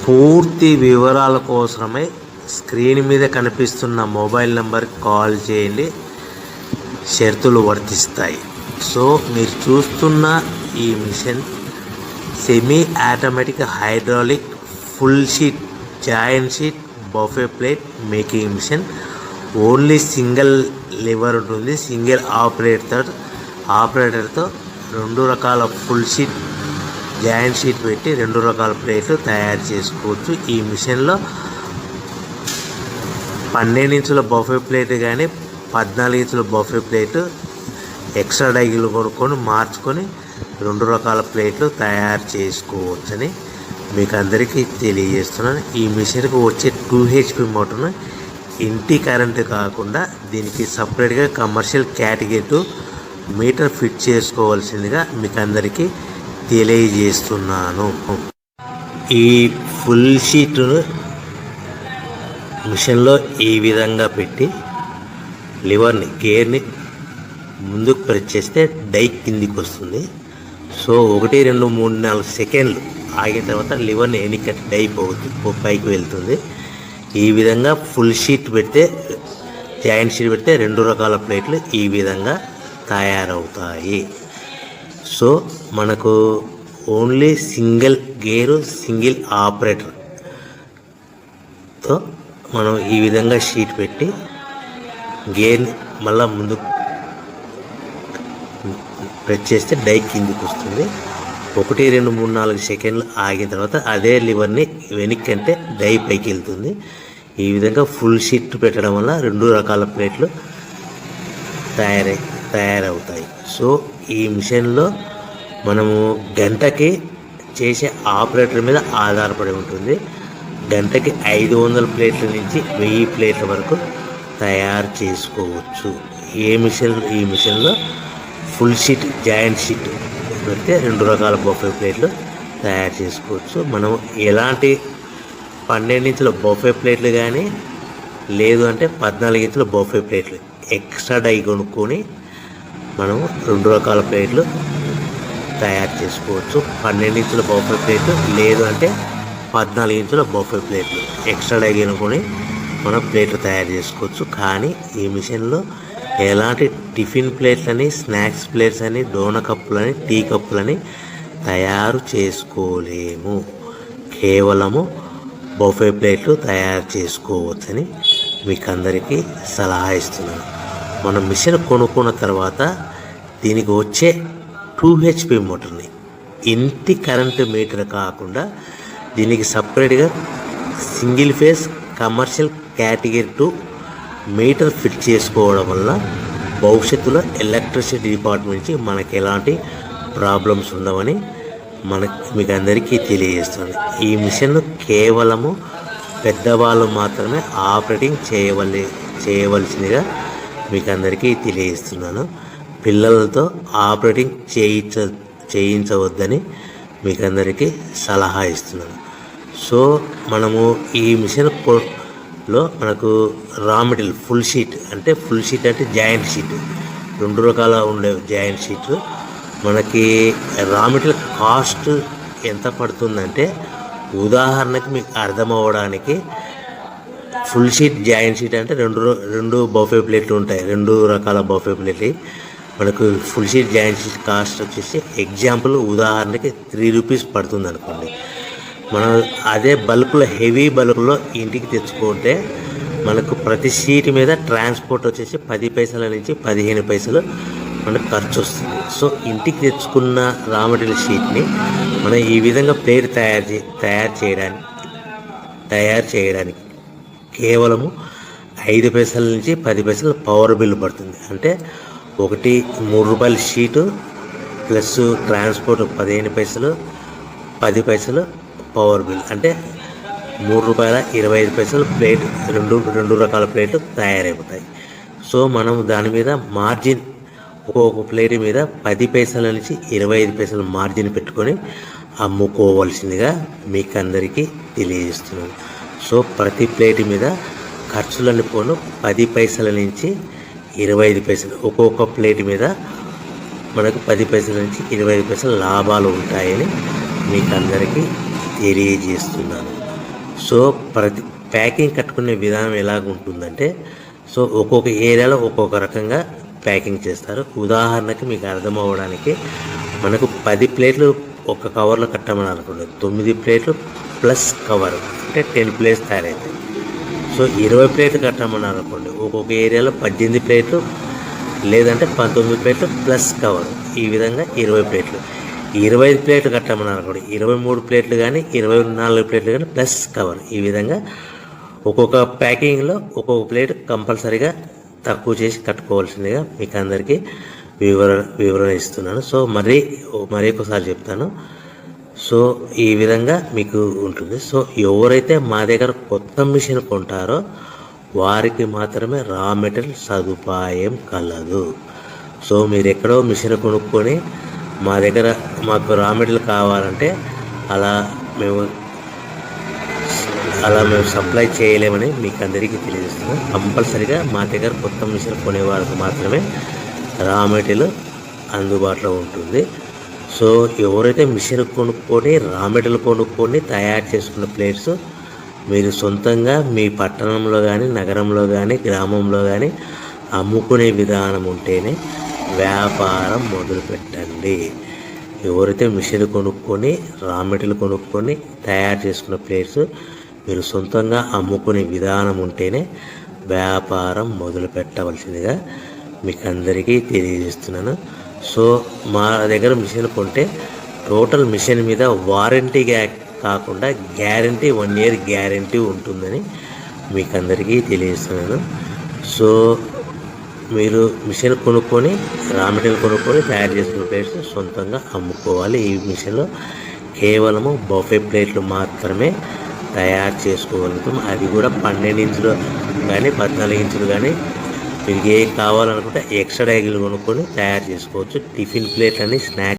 పూర్తి వివరాల కోసమై స్క్రీన్ మీద కనిపిస్తున్న మొబైల్ నెంబర్కి కాల్ చేయండి, షరతులు వర్తిస్తాయి. సో మీరు చూస్తున్న ఈ machine semi automatic hydraulic full sheet joint sheet buffet plate making machine. Only single lever ఉంటుంది. సింగిల్ ఆపరేటర్తో 2 రకాల ఫుల్ షీట్ జాయింట్ షీట్ పెట్టి 2 రకాల ప్లేట్లు తయారు చేసుకోవచ్చు. ఈ మిషన్లో 12 ఇంచుల బఫే ప్లేట్ కానీ 14 ఇంచుల బఫే ప్లేట్ ఎక్స్ట్రా డైలు కొనుక్కొని మార్చుకొని 2 రకాల ప్లేట్లు తయారు చేసుకోవచ్చని మీకు అందరికీ తెలియజేస్తున్నాను. ఈ మిషన్కి వచ్చే 2 HP మోటార్ను ఇంటి కరెంటు కాకుండా దీనికి సపరేట్గా కమర్షియల్ కేటగిరీ 2 మీటర్ ఫిట్ చేసుకోవాల్సిందిగా మీకు అందరికీ తెలియజేస్తున్నాను. ఈ ఫుల్ షీట్ను మిషన్లో ఈ విధంగా పెట్టి గేర్ని ముందుకు ప్రెస్ చేస్తే డై కిందికి వస్తుంది. సో 1 2 3 4 సెకండ్లు ఆగిన తర్వాత లివర్ని ఎన్నికట్టి డై పైకి వెళ్తుంది. ఈ విధంగా ఫుల్ షీట్ పెడితే జాయింట్ షీట్ పెడితే 2 రకాల ప్లేట్లు ఈ విధంగా తయారవుతాయి. సో మనకు ఓన్లీ సింగిల్ గేరు సింగిల్ ఆపరేటర్తో మనం ఈ విధంగా షీట్ పెట్టి గేర్ని మళ్ళీ ముందుకు ప్రెస్ చేస్తే డై కిందికి వస్తుంది. 1 2 3 4 సెకండ్లు ఆగిన తర్వాత అదే లివర్ని వెనక్కి అంటే డై పైకి వెళ్తుంది. ఈ విధంగా ఫుల్ షీట్ పెట్టడం వల్ల 2 రకాల ప్లేట్లు తయారవుతాయి. సో ఈ మిషన్లో మనము గంటకి చేసే ఆపరేటర్ మీద ఆధారపడి ఉంటుంది. గంటకి 500 ప్లేట్ల నుంచి 1000 ప్లేట్ల వరకు తయారు చేసుకోవచ్చు. ఈ మిషన్లో ఫుల్ షీట్ జాయింట్ షీట్ పెడితే 2 రకాల బఫే ప్లేట్లు తయారు చేసుకోవచ్చు. మనం ఎలాంటి 12 ఇంచుల బఫే ప్లేట్లు కానీ లేదు అంటే 14 ఇంచుల బఫే ప్లేట్లు ఎక్స్ట్రా డై కొనుక్కొని మనం 2 రకాల ప్లేట్లు తయారు చేసుకోవచ్చు. 12 ఇంచుల బఫే ప్లేట్లు లేదు అంటే 14 ఇంచుల బఫే ప్లేట్లు ఎక్స్ట్రా డై కొనుక్కొని మనం ప్లేట్లు తయారు చేసుకోవచ్చు. కానీ ఈ మిషన్లో ఎలాంటి టిఫిన్ ప్లేట్లని, స్నాక్స్ ప్లేట్స్ అని, డోనా కప్పులని, టీ కప్పులని తయారు చేసుకోలేము. కేవలము బఫే ప్లేట్లు తయారు చేసుకోవచ్చని మీకు అందరికీ సలహా ఇస్తున్నాను. మనం మిషన్ కొనుక్కున్న తర్వాత దీనికి వచ్చే 2 HP మోటార్ని ఇంటి కరెంటు మీటర్ కాకుండా దీనికి సపరేట్గా single phase commercial category 2 metre fit చేసుకోవడం వల్ల భవిష్యత్తులో ఎలక్ట్రిసిటీ డిపార్ట్మెంట్ నుంచి మనకి ఎలాంటి ప్రాబ్లమ్స్ ఉండవని మీకు అందరికీ తెలియజేస్తుంది. ఈ మిషన్ కేవలము పెద్దవాళ్ళు మాత్రమే ఆపరేటింగ్ చేయవలసిందిగా మీకు అందరికీ తెలియజేస్తున్నాను. పిల్లలతో ఆపరేటింగ్ చేయించవద్దని మీకు అందరికీ సలహా ఇస్తున్నాను. సో మనము ఈ మిషన్లో మనకు రా మెటీరియల్ ఫుల్ షీట్ అంటే జాయింట్ షీట్ 2 రకాల ఉండే జాయింట్ షీట్ మనకి రా మెటీరియల్ కాస్ట్ ఎంత పడుతుందంటే ఉదాహరణకి మీకు అర్థమవడానికి ఫుల్ షీట్ జాయింట్ షీట్ అంటే 2 బఫే ప్లేట్లు ఉంటాయి. 2 రకాల బఫే ప్లేట్లు మనకు full sheet joint sheet cost వచ్చేసి ఎగ్జాంపుల్ ఉదాహరణకి 3 రూపీస్ పడుతుంది అనుకోండి. మనం అదే బల్క్లో హెవీ బల్క్లో ఇంటికి తెచ్చుకుంటే మనకు ప్రతి షీట్ మీద ట్రాన్స్పోర్ట్ వచ్చేసి 10 పైసల నుంచి 15 పైసలు మనకు ఖర్చు వస్తుంది. సో ఇంటికి తెచ్చుకున్న రా మెటీరియల్ షీట్ని మనం ఈ విధంగా ప్లేట్ తయారు చేయడానికి కేవలము 5 పైసల నుంచి 10 పైసలు పవర్ బిల్ పడుతుంది. అంటే 3 రూపాయల షీటు ప్లస్ ట్రాన్స్పోర్ట్ 15 పైసలు 10 పైసలు పవర్ బిల్ అంటే 3 రూపాయల 25 పైసలు ప్లేట్ 2 రకాల ప్లేట్లు తయారైపోతాయి. సో మనం దాని మీద మార్జిన్ ఒక్కొక్క ప్లేట్ మీద 10 పైసల నుంచి 25 పైసలు మార్జిన్ పెట్టుకొని అమ్ముకోవాల్సిందిగా మీకు అందరికీ తెలియజేస్తున్నాను. సో ప్రతి ప్లేట్ మీద ఖర్చులన్నీ పోను 10 పైసల నుంచి 25 పైసలు ఒక్కొక్క ప్లేట్ మీద మనకు 10 పైసల నుంచి 25 పైసలు లాభాలు ఉంటాయని మీకు అందరికీ తెలియజేస్తున్నాను. సో ప్రతి ప్యాకింగ్ కట్టుకునే విధానం ఎలాగ ఉంటుందంటే, సో ఒక్కొక్క ఏరియాలో ఒక్కొక్క రకంగా ప్యాకింగ్ చేస్తారు. ఉదాహరణకి మీకు అర్థం అవ్వడానికి, మనకు 10 ప్లేట్లు ఒక కవర్లో కట్టమని అనుకోండి, 9 ప్లేట్లు ప్లస్ కవర్ అంటే 10 ప్లేట్స్ తయారవుతాయి. సో 20 ప్లేట్లు కట్టమని అనుకోండి, ఒక్కొక్క ఏరియాలో 18 ప్లేట్లు లేదంటే 19 ప్లేట్లు ప్లస్ కవర్, ఈ విధంగా 20 ప్లేట్లు. 25 ప్లేట్లు కట్టమని అనుకోండి, 23 ప్లేట్లు కానీ 24 ప్లేట్లు కానీ ప్లస్ కవర్, ఈ విధంగా ఒక్కొక్క ప్యాకింగ్లో ఒక్కొక్క ప్లేట్ కంపల్సరీగా తక్కువ చేసి కట్టుకోవాల్సిందిగా మీకు అందరికీ వివరణ ఇస్తున్నాను. సో మరి ఒకసారి చెప్తాను. సో ఈ విధంగా మీకు ఉంటుంది. సో ఎవరైతే మా దగ్గర కొత్త మిషన్ కొంటారో వారికి మాత్రమే రా మెటీరియల్ సదుపాయం కలదు. సో మీరు ఎక్కడో మిషన్ కొనుక్కొని మా దగ్గర మాకు రా మెటీరియల్ కావాలంటే అలా మేము సప్లై చేయలేమని మీకు అందరికీ తెలియజేస్తున్నాం. కంపల్సరీగా మా దగ్గర కొత్త మిషన్ కొనే వారికి మాత్రమే రా మెటీరియల్ అందుబాటులో ఉంటుంది. సో ఎవరైతే మిషన్ కొనుక్కొని రా మెటీరియల్ కొనుక్కొని తయారు చేసుకున్న ప్లేట్స్ మీరు సొంతంగా మీ పట్టణంలో కానీ నగరంలో కానీ గ్రామంలో కానీ అమ్ముకునే విధానం ఉంటేనే వ్యాపారం మొదలుపెట్టండి. ఎవరైతే మిషన్ కొనుక్కొని రా మెటీరియల్ కొనుక్కొని తయారు చేసుకున్న ప్లేట్స్ మీరు సొంతంగా అమ్ముకునే విధానం ఉంటేనే వ్యాపారం మొదలు పెట్టవలసిందిగా మీకు అందరికీ తెలియజేస్తున్నాను. సో మా దగ్గర మిషన్ కొంటే టోటల్ మిషన్ మీద వారంటీ కాకుండా గ్యారంటీ 1 year గ్యారంటీ ఉంటుందని మీకు అందరికీ తెలియజేస్తున్నాను. సో మీరు మిషన్ కొనుక్కొని రా మెటీరియల్ కొనుక్కొని తయారు చేసుకున్న ప్లేట్స్ సొంతంగా అమ్ముకోవాలి. ఈ మిషన్లో కేవలము బఫే ప్లేట్లు మాత్రమే తయారు చేసుకోగలుగుతాం. అది కూడా 12 ఇంచులు కానీ 14 ఇంచులు కానీ మీకు ఏ కావాలనుకుంటే ఎక్స్ట్రా డైగిల్ కొనుక్కొని తయారు చేసుకోవచ్చు. టిఫిన్ ప్లేట్ అని స్నాక్స్